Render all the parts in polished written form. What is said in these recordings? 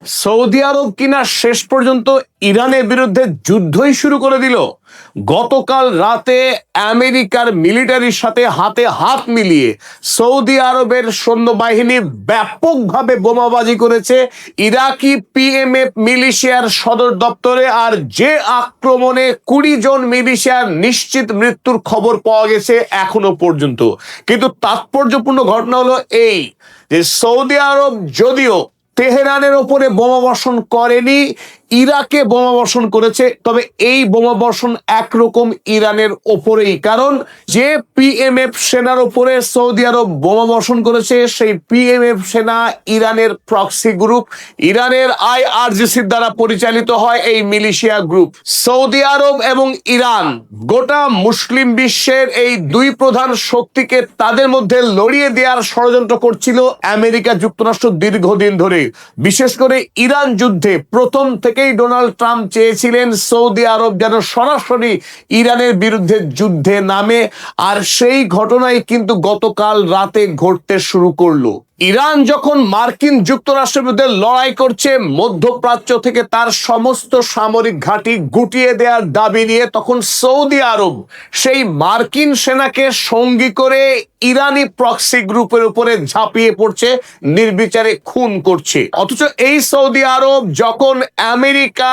Saudi আরব কিনা শেষ পর্যন্ত ইরানের বিরুদ্ধে যুদ্ধই শুরু করে দিল। গতকাল রাতে আমেরিকার মিলিটারির সাথে হাতে হাত মিলিয়ে সৌদি আরবের সৈন্যবাহিনী ব্যাপকভাবে বোমাবাজি করেছে ইরাকি পিএমএফ মিলিশিয়ার সদর দপ্তরে। আর যে আক্রমণে 20 জন মিলিশিয়ার নিশ্চিত মৃত্যুর খবর পাওয়া গেছে এখনো পর্যন্ত। কিন্তু তাৎপর্যপূর্ণ ঘটনা হলো এই যে সৌদি আরব যদিও তেহরানের ওপরে বোমাবর্ষণ করেনি, ইরাকে বোমাবর্ষণ করেছে, তবে এই বোমাবর্ষণ একরকম ইরানের ওপরেই। কারণ যে পিএমএফ সেনার ওপরে সৌদি আরব বোমাবর্ষণ করেছে সেই পিএমএফ সেনা ইরানের প্রক্সি গ্রুপ, ইরানের আইআরজিসির দ্বারা পরিচালিত হয় এই মিলিশিয়া গ্রুপ। সৌদি আরব এবং ইরান গোটা মুসলিম বিশ্বের এই দুই প্রধান শক্তিকে তাদের মধ্যে লড়িয়ে দেওয়ার ষড়যন্ত্র করছিল আমেরিকা যুক্তরাষ্ট্র দীর্ঘদিন ধরে। বিশেষ করে ইরান যুদ্ধে প্রথম থেকেই ডোনাল্ড ট্রাম্প চেয়েছিলেন সৌদি আরব যেন সরাসরি ইরানের বিরুদ্ধে যুদ্ধে নামে, আর সেই ঘটনাই কিন্তু গতকাল রাতে ঘটতে শুরু করলো। ইরান যখন মার্কিন যুক্তরাষ্ট্রের বিরুদ্ধে লড়াই করছে মধ্যপ্রাচ্য থেকে তার সমস্ত সামরিক ঘাঁটি গুটিয়ে দেওয়ার দাবি নিয়ে, তখন সৌদি আরব সেই মার্কিন সেনাকে সঙ্গী করে ইরানি প্রক্সি গ্রুপের উপরে ঝাঁপিয়ে পড়ছে, নির্বিচারে খুন করছে। অথচ এই সৌদি আরব যখন আমেরিকা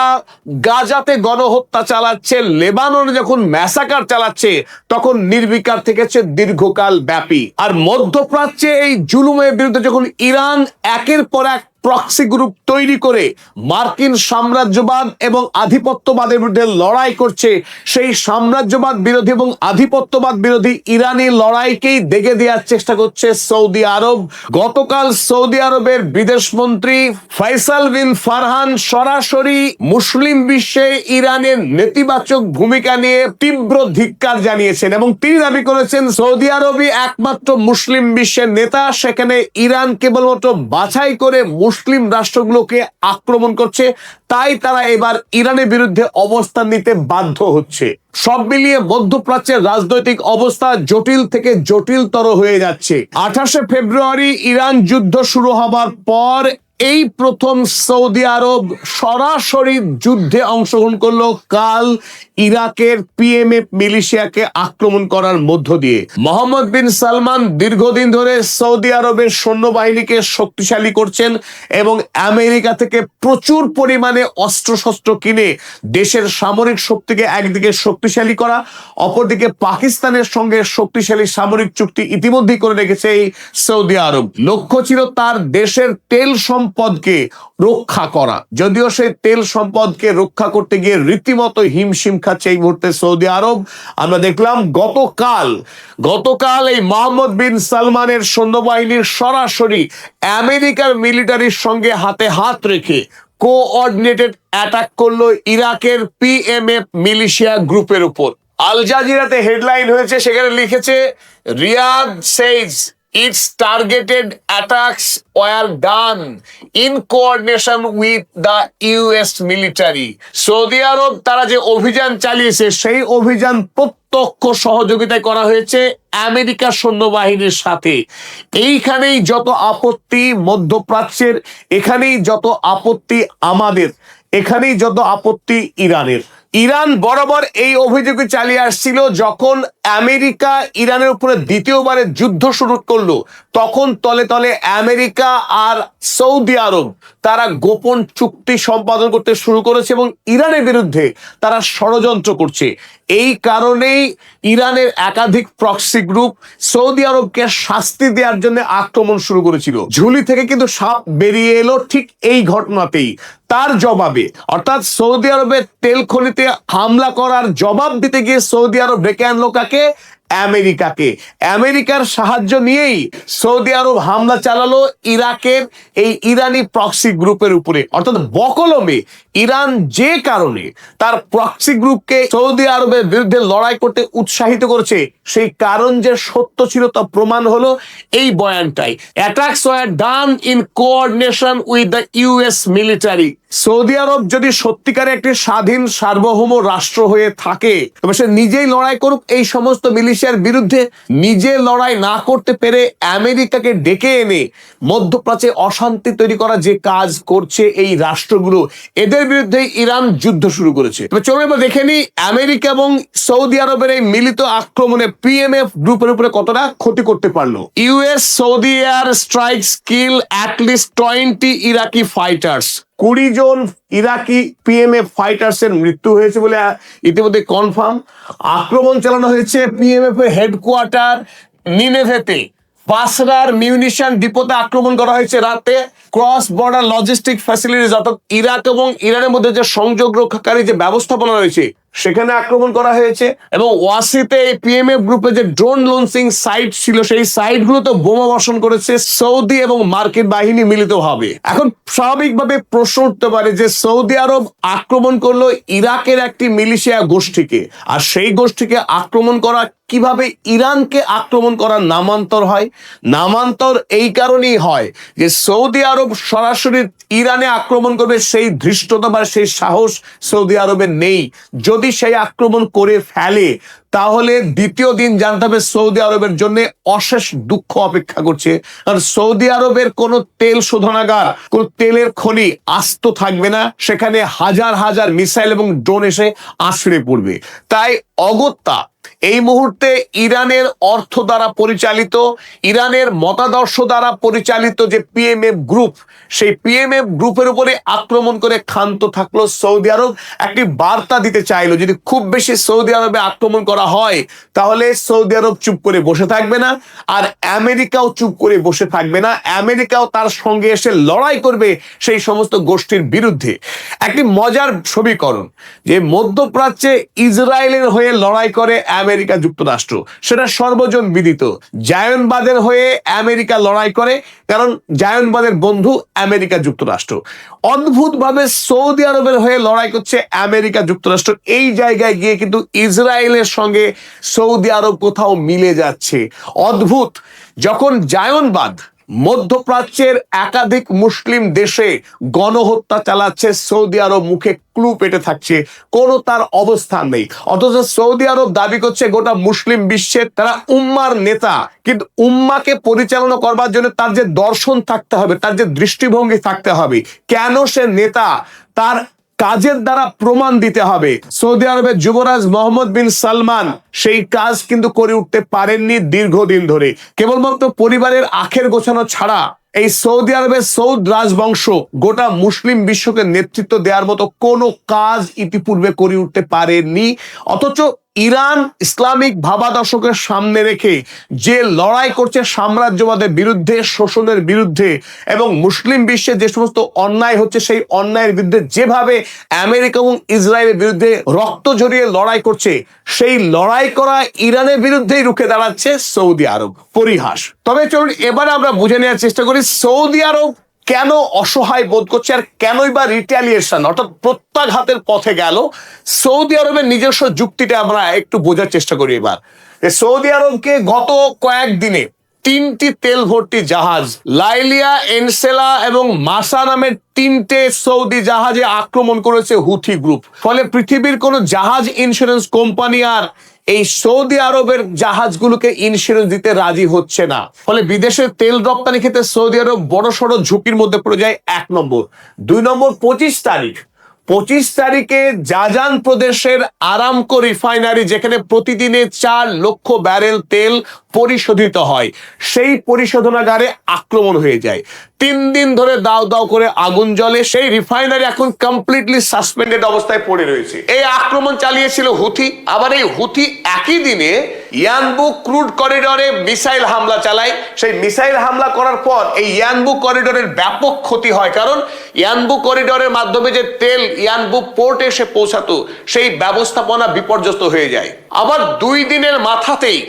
গাজাতে গণহত্যা চালাচ্ছে, লেবাননে যখন ম্যাসাকার চালাচ্ছে, তখন নির্বিকার থেকেছে দীর্ঘকাল ব্যাপী। আর মধ্যপ্রাচ্যে এই জুলুমের বিরুদ্ধে যখন ইরান একের পর এক প্রক্সি গ্রুপ তৈরি করে মার্কিন সাম্রাজ্যবাদ এবং আধিপত্যবাদের বিরুদ্ধে লড়াই করছে, সেই সাম্রাজ্যবাদ বিরোধী এবং আধিপত্যবাদ বিরোধী ইরানি লড়াইকেই দেখে দেওয়ার চেষ্টা করছে সৌদি আরব। গতকাল সৌদি আরবের বিদেশমন্ত্রী ফয়সাল বিন ফারহান সরাসরি মুসলিম বিশ্বে ইরানের নেতিবাচক ভূমিকা নিয়ে তীব্র ধিক্কার জানিয়েছেন এবং তিনি দাবি করেছেন সৌদি আরবই একমাত্র মুসলিম বিশ্বের নেতা, সেখানে ইরান কেবলমাত্র বাছাই করে মুসলিম রাষ্ট্রগুলোকে আক্রমণ করছে, তাই তারা এবার ইরানের বিরুদ্ধে অবস্থান নিতে বাধ্য হচ্ছে। সব মিলিয়ে মধ্যপ্রাচ্যের রাজনৈতিক অবস্থা জটিল থেকে জটিলতর হয়ে যাচ্ছে। 28শে ফেব্রুয়ারি ইরান যুদ্ধ শুরু হবার পর এই প্রথম সৌদি আরব সরাসরি যুদ্ধে অংশগ্রহণ করলো কাল ইরাকের পিএমএফ মিলিশিয়াকে আক্রমণ করার মধ্য দিয়ে। মোহাম্মদ বিন সালমান দীর্ঘদিন ধরে সৌদি আরবের সৈন্যবাহিনীকে শক্তিশালী করছেন এবং আমেরিকা থেকে প্রচুর পরিমাণে অস্ত্রশস্ত্র কিনে দেশের সামরিক শক্তিকে একদিকে শক্তিশালী করা, অপরদিকে পাকিস্তানের সঙ্গে শক্তিশালী সামরিক চুক্তি ইতিমধ্যেই করে রেখেছে এই সৌদি আরব। লক্ষ্য ছিল তার দেশের তেল সম্পদকে রক্ষা করা, যদিও সেই তেল সম্পদকে রক্ষা করতে গিয়ে রীতিমতো হিমশিম খাচ্ছে এই মুহূর্তে সৌদি আরব। আমরা দেখলাম গতকাল এই মোহাম্মদ বিন সালমানের সৈন্যবাহিনীর সরাসরি আমেরিকার মিলিটারির সঙ্গে হাতে হাত রেখে কোঅর্ডিনেটেড অ্যাটাক করলো ইরাকের পিএমএফ মিলিশিয়া গ্রুপের উপর। আল জাজিরাতে হেডলাইন হয়েছে, সেখানে লিখেছে রিয়াদ সেজ its targeted attacks were done in coordination with the US military. Saudi Arabia তারা যে অভিযান চালিয়েছে সেই অভিযান প্রত্যক্ষ সহযোগিতায় করা হয়েছে আমেরিকার সৈন্যবাহিনীর সাথে। এইখানেই যত আপত্তি মধ্যপ্রাচ্যের, এখানেই যত আপত্তি আমাদের, এখানেই যত আপত্তি ইরানের। ইরান বরাবর এই অভিযোগ চালিয়ে আসছিল যখন আমেরিকা ইরানের উপরে দ্বিতীয়বারের যুদ্ধ শুরু করলো, তখন তলে তলে আমেরিকা আর সৌদি আরব তারা গোপন চুক্তি সম্পাদন করতে শুরু করেছে এবং ইরানের বিরুদ্ধে তারা ষড়যন্ত্র করছে। এই কারণেই ইরানের একাধিক প্রক্সি গ্রুপ সৌদি আরবকে শাস্তি দেওয়ার জন্য আক্রমণ শুরু করেছিল। ঝুলি থেকে কিন্তু সাপ বেরিয়ে এলো ঠিক এই ঘটনাতেই। তার জবাবে, অর্থাৎ সৌদি আরবের তেল খনিতে হামলা করার জবাব দিতে গিয়ে সৌদি আরব ডেকে আনলো কাকে? আমেরিকাকে। আমেরিকার সাহায্য নিয়েই সৌদি আরব হামলা চালালো ইরাকের এই ইরানি প্রক্সি গ্রুপের উপরে। অর্থাৎ বকলমে ইরান যে কারণে তার প্রক্সি গ্রুপকে সৌদি আরবের বিরুদ্ধে লড়াই করতে উৎসাহিত করেছে, সেই কারণ যে সত্য ছিল তা প্রমাণ হলো এই বয়ানটাই। Attacks were done in coordination with the US military. Saudi Arabia যদি সত্যিকারে একটি স্বাধীন সার্বভৌম রাষ্ট্র হয়ে থাকে তবে সে নিজেই লড়াই করুক এই সমস্ত মিলিশিয়ার বিরুদ্ধে। নিজে লড়াই না করতে পেরে আমেরিকাকে ডেকে এনে মধ্যপ্রাচ্যে অশান্তি তৈরি করা যে কাজ করছে এই রাষ্ট্রগুলো, এদের বিরুদ্ধে ইরান যুদ্ধ শুরু করেছে। তবে চলুন এবার দেখে নিই আমেরিকা এবং সৌদি আরবের এই মিলিত আক্রমণে পিএমএফ গ্রুপের উপরে কতটা ক্ষতি করতে পারলো। ইউএস সৌদি এয়ার স্ট্রাইকস কিল অ্যাটলিস্ট 20 ইরাকি ফাইটার্স। 20 জন ইরাকি পিএমএফ ফাইটার্স এর মৃত্যু হয়েছে বলে ইতিমধ্যে কনফার্ম। আক্রমণ চালানো হয়েছে পিএমএফ এর হেডকোয়ার্টার নিনেভেতে। বাসরার মিউনিশন ডিপোতে আক্রমণ করা হয়েছে রাতে। ক্রস বর্ডার লজিস্টিক ফ্যাসিলিটিজ অর্থাৎ ইরাক এবং ইরানের মধ্যে যে সংযোগ রক্ষাকারী যে ব্যবস্থাপনা রয়েছে সেখানে আক্রমণ করা হয়েছে। এবং ওয়াসিতে পিএমএফ গ্রুপে যে ড্রোন লঞ্চিং সাইট ছিল সেই সাইটগুলোতে বোমা বর্ষণ করেছে সৌদি এবং মার্কিন বাহিনী মিলিতভাবে। এখন স্বাভাবিকভাবে প্রশ্ন উঠতে পারে যে সৌদি আরব আক্রমণ করলো ইরাকের একটি মিলিশিয়া গোষ্ঠীকে, আর সেই গোষ্ঠীকে আক্রমণ করা কিভাবে ইরানকে আক্রমণ করার নামান্তর হয়? নামান্তর এই কারণেই হয় যে সৌদি আরব সরাসরি ইরানে আক্রমণ করবে সেই ধৃষ্টতা বা সেই সাহস সৌদি আরবের নেই। যদি সেই আক্রমণ করে ফেলে তাহলে দ্বিতীয় দিন জানতে হবে সৌদি আরবের জন্য অশেষ দুঃখ অপেক্ষা করছে। কারণ সৌদি আরবের কোনো তেল শোধনাগার, কোন তেলের খনি আস্ত থাকবে না, সেখানে হাজার হাজার মিসাইল এবং ড্রোন এসে আছড়ে পড়বে। তাই অগত্যা এই মুহূর্তে ইরানের অর্থ দ্বারা পরিচালিত, ইরানের মতাদর্শ দ্বারা পরিচালিত যে পিএমএফ গ্রুপ, সেই পিএমএফ গ্রুপের উপরে আক্রমণ করে ক্ষান্ত থাকলো সৌদি আরব। একটি বার্তা দিতে চাইলো যদি খুব বেশি সৌদি আরবে আক্রমণ করা হয় তাহলে সৌদি আরব চুপ করে বসে থাকবে না, আর আমেরিকাও চুপ করে বসে থাকবে না। আমেরিকাও তার সঙ্গে এসে লড়াই করবে সেই সমস্ত গোষ্ঠীর বিরুদ্ধে। একটি মজার সমীকরণ যে মধ্যপ্রাচ্যে ইসরায়েলের হয়ে লড়াই করে আমেরিকা যুক্তরাষ্ট্র, সেটা সর্বজন বিদিত। জায়নবাদের হয়ে আমেরিকা লড়াই করে, কারণ জায়নবাদের বন্ধু আমেরিকা যুক্তরাষ্ট্র। অদ্ভুতভাবে সৌদি আরবের হয়ে লড়াই করছে আমেরিকা যুক্তরাষ্ট্র। এই জায়গায় গিয়ে কিন্তু ইসরায়েলের সঙ্গে সৌদি আরব কোথাও মিলে যাচ্ছে। অদ্ভুত। যখন জায়নবাদ মধ্যপ্রাচ্যের একাধিক মুসলিম দেশে গণহত্যা চালাচ্ছে, সৌদি আরব মুখে ক্লু পেটে থাকছে, কোনো তার অবস্থান নেই। অথচ সৌদি আরব দাবি করছে গোটা মুসলিম বিশ্বের তারা উম্মার নেতা, কিন্তু উম্মাকে পরিচালনা করবার জন্য তার যে দর্শন থাকতে হবে, তার যে দৃষ্টিভঙ্গি থাকতে হবে, কেন সে নেতা তার কাজের দ্বারা প্রমাণ দিতে হবে। সৌদি আরবের যুবরাজ মোহাম্মদ বিন সালমান সেই কাজ কিন্তু করে উঠতে পারেননি দীর্ঘদিন ধরে। কেবলমাত্র পরিবারের আখের গোছানো ছাড়া এই সৌদি আরবের সৌদ রাজবংশ গোটা মুসলিম বিশ্বকে নেতৃত্ব দেওয়ার মতো কোনো কাজ ইতিপূর্বে করে উঠতে পারেনি। অথচ ইরান ইসলামিক ভাবাদর্শকে সামনে রেখে যে লড়াই করছে সাম্রাজ্যবাদের বিরুদ্ধে, শোষণের বিরুদ্ধে, এবং মুসলিম বিশ্বে যে সমস্ত অন্যায় হচ্ছে সেই অন্যায়ের বিরুদ্ধে যেভাবে আমেরিকা এবং ইসরায়েলের বিরুদ্ধে রক্ত ঝরিয়ে লড়াই করছে, সেই লড়াই করা ইরানের বিরুদ্ধেই রুখে দাঁড়াচ্ছে সৌদি আরব। পরিহাস। তবে চলুন এবার আমরা বুঝে নেওয়ার চেষ্টা করি সৌদি আরব কেন অসহায় বোধ করছে, আর কেনই বা রিটালিয়েশন অর্থাৎ প্রত্যাঘাতের পথে গেল। সৌদি আরবের নিজস্ব যুক্তিটা আমরা একটু বোঝার চেষ্টা করি এবার। সৌদি আরবকে গত কয়েকদিনে 3টি তেল ভর্তি জাহাজ, লাইলিয়া, এনসেলা এবং মাসা নামের 3টে সৌদি জাহাজে আক্রমণ করেছে হুথি গ্রুপ। ফলে পৃথিবীর কোনো জাহাজ ইন্স্যুরেন্স কোম্পানি আর এই সৌদি আরবের জাহাজগুলোকে ইন্স্যুরেন্স দিতে রাজি হচ্ছে না। ফলে বিদেশের তেল রপ্তানি ক্ষেত্রে সৌদি আরব বড়সড় ঝুঁকির মধ্যে পড়ে যায়। 1 নম্বর। 2 নম্বর, 25 তারিখে জাজান প্রদেশের আরামকো রিফাইনারি, যেখানে প্রতিদিনে 4 লক্ষ ব্যারেল তেল পরিশোধিত হয়, সেই পরিশোধনাগারে আক্রমণ হয়ে যায়। 3 দিন ধরে দাও দাও করে আগুন জ্বলে। সেই রিফাইনারি এখন কমপ্লিটলি সাসপেন্ডেড অবস্থায় পড়ে রয়েছে। এই আক্রমণ চালিয়েছিল হুথি। আবার এই হুথি একই দিনে ইয়ানবু ক্রুড করিডরে মিসাইল হামলা চালায়। সেই মিসাইল হামলা করার পর এই ইয়ানবু করিডরের ব্যাপক ক্ষতি হয়, কারণ ইয়ানবু করিডরের মাধ্যমে যে তেল ইয়ানবু পোর্টে এসে পৌঁছাতো সেই ব্যবস্থাপনা বিপর্যস্ত হয়ে যায়। আবার 2 দিনের মাথাতেই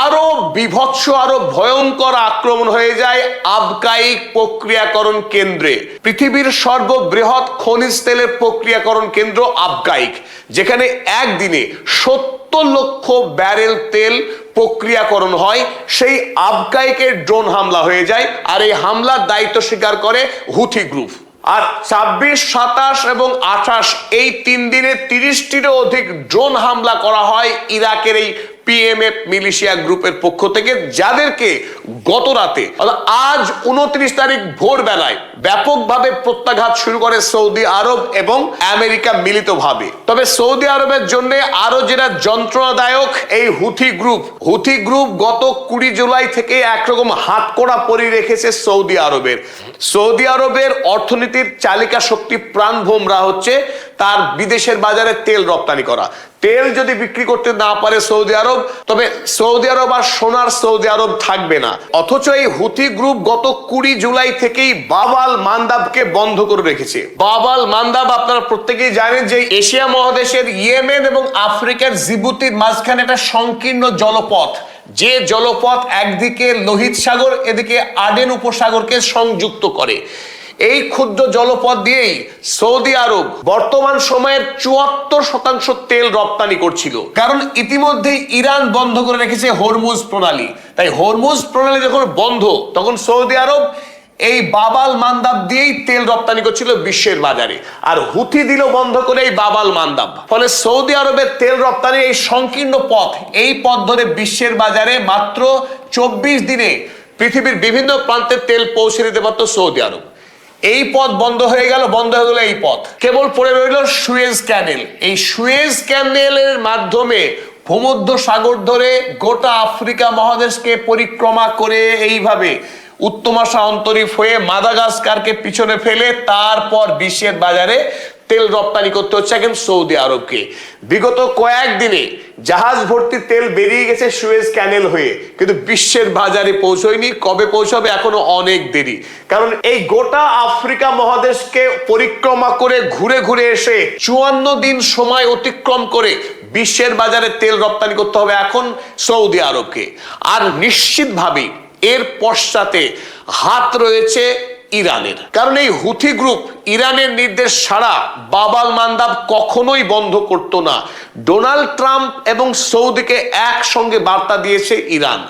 আরো বিভৎস, আরো ভয়ঙ্কর আক্রমণ হয়ে যায় আবকাইক প্রক্রিয়াকরণ কেন্দ্রে। পৃথিবীর সর্ববৃহৎ খনিজ তেলের প্রক্রিয়াকরণ কেন্দ্র আবকাইক, যেখানে একদিনে 70 লক্ষ ব্যারেল তেল প্রক্রিয়াকরণ হয়। সেই আবকাইকের ড্রোন হামলা হয়ে যায়, আর এই হামলার দায়িত্ব স্বীকার করে হুথি গ্রুপ। আর 26, 27 এবং 28 এই 3 দিনে 30টিরও অধিক ড্রোন হামলা করা হয় ইরাকের এই পিএমএফ মিলিশিয়া গ্রুপের পক্ষ থেকে, যাদেরকে গত রাতে আজ 29 তারিখ ভোরবেলায় ব্যাপকভাবে প্রত্যাঘাত শুরু করে সৌদি আরব এবং আমেরিকা মিলিতভাবে। তবে সৌদি আরবের জন্য আরো যেটা যন্ত্রণাদায়ক, এই হুথি গ্রুপ গত 20 জুলাই থেকে একরকম হাতকড়া পরি রেখেছে সৌদি আরবের অর্থনীতির চালিকা শক্তি প্রাণ ভোমরা হচ্ছে তার বিদেশের বাজারে তেল রপ্তানি করা। তেল যদি বিক্রি করতে না পারে সৌদি আরব, তবে সৌদি আরব আর সোনার সৌদি আরব থাকবে না। অথচ এই হুথি গ্রুপ গত 20 জুলাই থেকেই বাব আল মান্দাবকে বন্ধ করে রেখেছে। বাব আল মান্দাব আপনারা প্রত্যেকেই জানেন যে এশিয়া মহাদেশের ইয়েমেন এবং আফ্রিকার জিবুতির মাঝখানে একটা সংকীর্ণ জলপথ, যে জলপথ একদিকে লোহিত সাগর, এদিকে আডেন উপসাগরকে সংযুক্ত করে। এই ক্ষুদ্র জলপথ দিয়েই সৌদি আরব বর্তমান সময়ের 74% তেল রপ্তানি করছিল, কারণ ইতিমধ্যেই ইরান বন্ধ করে রেখেছে হরমুজ প্রণালী। তাই হরমুজ প্রণালী যখন বন্ধ, তখন সৌদি আরব এই বাব আল মান্দাব দিয়েই তেল রপ্তানি করছিল বিশ্বের বাজারে, আর হুথি দিল বন্ধ করে এই বাব আল মান্দাব। ফলে সৌদি আরবের তেল রপ্তানির এই সংকীর্ণ পথ, এই পথ ধরে বিশ্বের বাজারে মাত্র 24 দিনে পৃথিবীর বিভিন্ন প্রান্তে তেল পৌঁছে দিতে পারত সৌদি আরব। এই পথ বন্ধ হয়ে গেল এই পথ। কেবল পড়ে রইল সুয়েজ ক্যানেল। এই সুয়েজ ক্যানেলের মাধ্যমে ভূমধ্য সাগর ধরে গোটা আফ্রিকা মহাদেশকে পরিক্রমা করে এইভাবে উত্তমাশা অন্তরীপ হয়ে মাদাগাস্কারকে পিছনে ফেলে তারপর বিশ্বের বাজারে তেল রপ্তানি করতে হচ্ছে এখন সৌদি আরবকে। বিগত কয়েকদিনে জাহাজ ভর্তি তেল বেরিয়ে গেছে সুয়েজ ক্যানেল হয়ে, কিন্তু বিশ্বের বাজারে পৌঁছয়নি। কবে পৌঁছাবে এখনো অনেক দেরি, কারণ এই গোটা আফ্রিকা মহাদেশকে পরিক্রমা করে ঘুরে ঘুরে এসে 54 দিন সময় অতিক্রম করে বিশ্বের বাজারে তেল রপ্তানি করতে হবে এখন সৌদি আরবকে। আর নিশ্চিতভাবেই এর পশ্চাতে হাত রয়েছে ইরানের, কারণ এই হুথি গ্রুপ ইরানের নির্দেশ ছাড়া বাব আল মান্দাব কখনোই বন্ধ করতো না। ডোনাল্ড ট্রাম্প এবং সৌদিকে একসঙ্গে বার্তা দিয়েছে ইরান,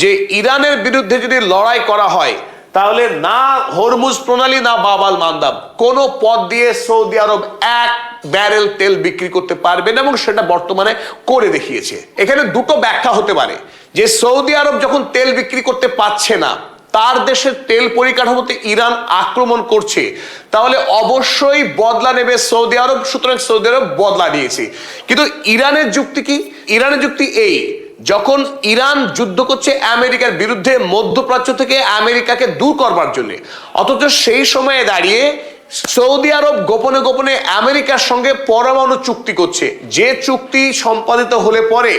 যে ইরানের বিরুদ্ধে যদি লড়াই করা হয় তাহলে না হরমুজ প্রণালী না বাব আল মান্দাব কোনো পথ দিয়ে সৌদি আরব 1 ব্যারেল তেল বিক্রি করতে পারবে না, এবং সেটা বর্তমানে করে দেখিয়েছে। এখানে দুটো ব্যাখ্যা হতে পারে, যে সৌদি আরব যখন তেল বিক্রি করতে পারছে না, তার দেশের তেল পরিকাঠামোতে ইরান আক্রমণ করছে, তাহলে অবশ্যই বদলা নেবে সৌদি আরব, সুতরাং সৌদি আরব বদলা নিয়েছে। কিন্তু ইরানের যুক্তি কি? ইরানের যুক্তি এই, যখন ইরান যুদ্ধ করছে আমেরিকার বিরুদ্ধে মধ্যপ্রাচ্য থেকে আমেরিকাকে দূর করবার জন্য, অথচ সেই সময়ে দাঁড়িয়ে সৌদি আরব গোপনে গোপনে আমেরিকার সঙ্গে পরমাণু চুক্তি করছে, যে চুক্তি সম্পাদিত হলে পরে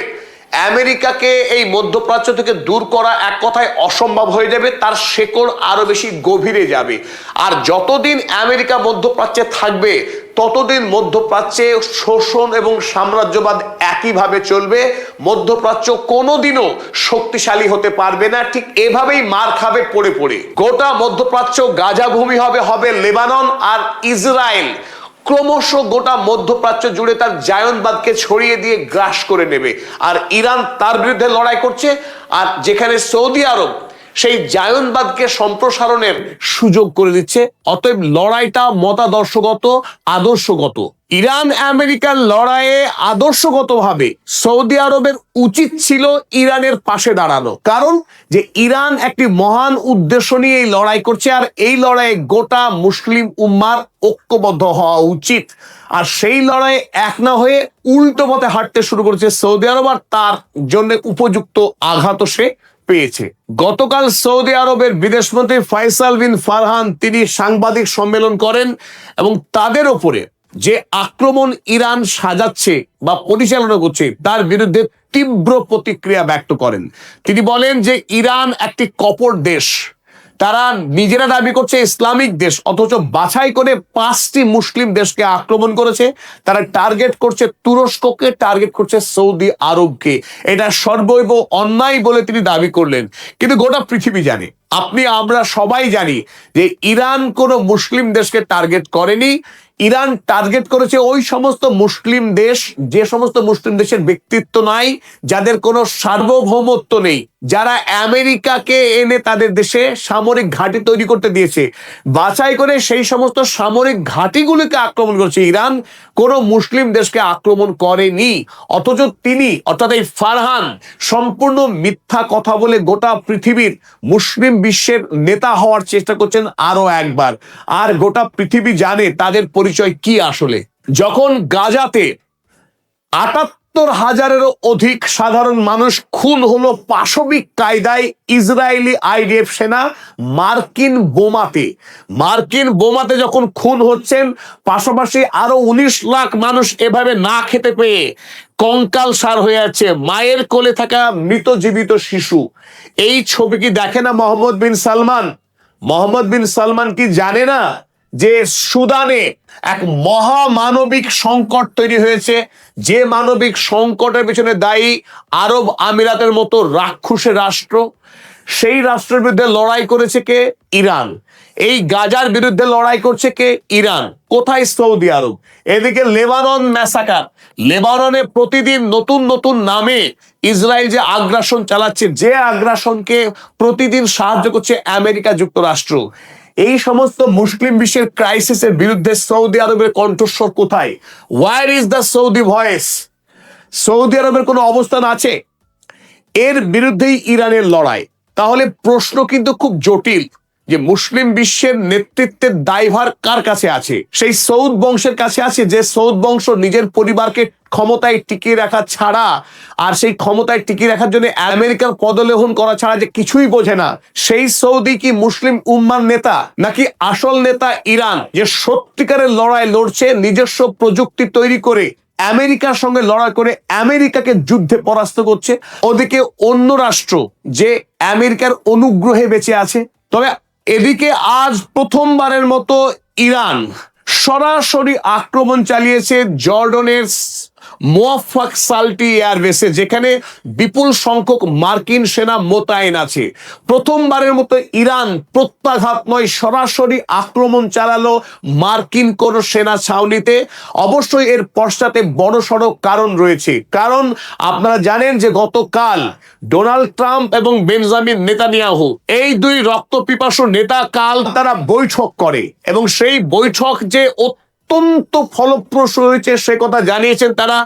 আমেরিকাকে এই মধ্যপ্রাচ্য থেকে দূর করা এক কথায় অসম্ভব হয়ে যাবে, তার শেকড় আরো বেশি গভীরে যাবে। আর যতদিন আমেরিকা মধ্যপ্রাচ্যে থাকবে ততদিন মধ্যপ্রাচ্যে শোষণ এবং সাম্রাজ্যবাদ একইভাবে চলবে। মধ্যপ্রাচ্য কোনোদিনও শক্তিশালী হতে পারবে না, ঠিক এভাবেই মার খাবে পড়ে পড়ে। গোটা মধ্যপ্রাচ্য গাজা ভূমি হবে লেবানন, আর ইসরায়েল ক্রমশ গোটা মধ্যপ্রাচ্য জুড়ে তার জায়নবাদকে ছড়িয়ে দিয়ে গ্রাস করে নেবে। আর ইরান তার বিরুদ্ধে লড়াই করছে, আর যেখানে সৌদি আরব সেই জায়নবাদকে সম্প্রসারণের সুযোগ করে দিচ্ছে। অতএব লড়াইটা মতাদর্শগত, আদর্শগত। ইরান আমেরিকার লড়াইয়ে আদর্শগতভাবে সৌদি আরবের উচিত ছিল ইরানের পাশে দাঁড়ানো, কারণ যে ইরান একটি মহান উদ্দেশ্য নিয়ে এই লড়াই করছে, আর এই লড়াইয়ে গোটা মুসলিম উম্মার ঐক্যবদ্ধ হওয়া উচিত। আর সেই লড়াইয়ে এক না হয়ে উল্টো পথে হাঁটতে শুরু করেছে সৌদি আরব, আর তার জন্য উপযুক্ত আঘাত সে পেয়েছে। গতকাল সৌদি আরবের বিদেশমন্ত্রী ফয়সাল বিন ফারহান তিনি সাংবাদিক সম্মেলন করেন এবং তাদের ওপরে যে আক্রমণ ইরান সাজাচ্ছে বা পরিচালনা করছে তার বিরুদ্ধে তীব্র প্রতিক্রিয়া ব্যক্ত করেন। তিনি বলেন যে ইরান একটি কপট দেশ, তারা নিজেরা দাবি করছে ইসলামিক দেশ, অথচ বাছাই করে 5টি মুসলিম দেশকে আক্রমণ করেছে। তারা টার্গেট করছে তুরস্ককে, টার্গেট করছে সৌদি আরবকে। এটা সর্বৈব অন্যায় বলে তিনি দাবি করলেন। কিন্তু গোটা পৃথিবী জানে, আমরা সবাই জানি যে ইরান কোনো মুসলিম দেশকে টার্গেট করেনি। ইরান টার্গেট করেছে ওই সমস্ত মুসলিম দেশ, যে সমস্ত মুসলিম দেশের ব্যক্তিত্ব নাই, যাদের কোনো সার্বভৌমত্ব নেই, যারা আমেরিকাকে এনে তাদের দেশে সামরিক ঘাঁটি তৈরি করতে দিয়েছে, বাছাই করে সেই সমস্ত সামরিক ঘাঁটিগুলিকে আক্রমণ করেছে ইরান। কোনো মুসলিম দেশকে আক্রমণ করেনি। অথচ তিনি, অর্থাৎ এই ফারহান, সম্পূর্ণ মিথ্যা কথা বলে গোটা পৃথিবীর মুসলিম বিশ্বের নেতা হওয়ার চেষ্টা করছেন আরো একবার। আর গোটা পৃথিবী জানে তাদের পরিচয় কি আসলে। যখন গাজাতে ৭৮,০০০-এরও অধিক সাধারণ মানুষ খুন হলো পাশবিক কায়দায় ইসরায়েলি আইডিএফ সেনা মার্কিন বোমাতে যখন খুন হচ্ছেন, পাশাপাশি আরো ১৯ লাখ মানুষ এভাবে না খেতে পেয়ে কঙ্কাল সার হয়ে যাচ্ছে, মায়ের কোলে থাকা মৃত জীবিত শিশু। এই ছবি কি দেখে না মোহাম্মদ বিন সালমান কি জানে না যে সুদানে এক মহামানবিক সংকট তৈরি হয়েছে, যে মানবিক সংকটের পিছনে দায়ী আরব আমিরাতের মতো রাক্ষসের রাষ্ট্র। সেই রাষ্ট্রের বিরুদ্ধে লড়াই করেছে কে? ইরান। এই গাজার বিরুদ্ধে লড়াই করছে কে? ইরান। কোথায়? সৌদি আরব। এদিকে লেবানন ম্যাসাকার, লেবাননে প্রতিদিন নতুন নতুন নামে ইসরায়েল যে আগ্রাসন চালাচ্ছে, যে আগ্রাসনকে প্রতিদিন সাহায্য করছে আমেরিকা যুক্তরাষ্ট্র। এই সমস্ত মুসলিম বিশ্বের ক্রাইসিসের বিরুদ্ধে সৌদি আরবের কণ্ঠস্বর কোথায়? Where is the Saudi voice? Saudi আরবের কোনো অবস্থান আছে? এর বিরুদ্ধেই ইরানের লড়াই। তাহলে প্রশ্ন কিন্তু খুব জটিল যে মুসলিম বিশ্বের নেতৃত্বের দায়ভার কার কাছে আছে? সেই সৌদ বংশের কাছে আছে, যে সৌদ বংশ নিজের পরিবারকে ক্ষমতায় টিকিয়ে রাখা ছাড়া, আর সেই ক্ষমতায় টিকিয়ে রাখার জন্য আমেরিকার পদলেহন করা ছাড়া যে কিছুই বোঝে না। সেই সৌদি কি মুসলিম উম্মার নেতা, নাকি আসল নেতা ইরান, যে সত্যিকারের লড়াই লড়ছে, নিজস্ব প্রযুক্তি তৈরি করে আমেরিকার সঙ্গে লড়াই করে আমেরিকাকে যুদ্ধে পরাস্ত করছে? ওদিকে অন্য রাষ্ট্র যে আমেরিকার অনুগ্রহে বেঁচে আছে। তবে এদিকে আজ প্রথমবারের মতো ইরান সরাসরি আক্রমণ চালিয়েছে জর্ডনের মুওয়াফাক সালটি এয়ারবেসে, যেখানে বিপুল সংখ্যক মার্কিন সেনা মোতায়েন আছে। প্রথমবারের মতো ইরান প্রত্যাঘাত নয়, সরাসরি আক্রমণ চালালো মার্কিন কোন সেনা ছাউনিতে। অবশ্যই এর পশ্চাতে বড়সড় কারণ রয়েছে। কারণ আপনারা জানেন যে গতকাল ডোনাল্ড ট্রাম্প এবং বেঞ্জামিন নেতানিয়াহু, এই দুই রক্তপিপাসু নেতা, কাল তারা বৈঠক করে এবং সেই বৈঠক যে অত্যন্ত ফলপ্রসূ হয়েছে সে কথা জানিয়েছেন তারা।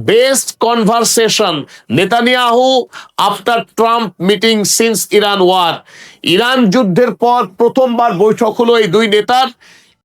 Best conversation Netanyahu after Trump meeting since Iran war. Iran যুদ্ধের পর প্রথমবার বৈঠক হলো এই দুই নেতার।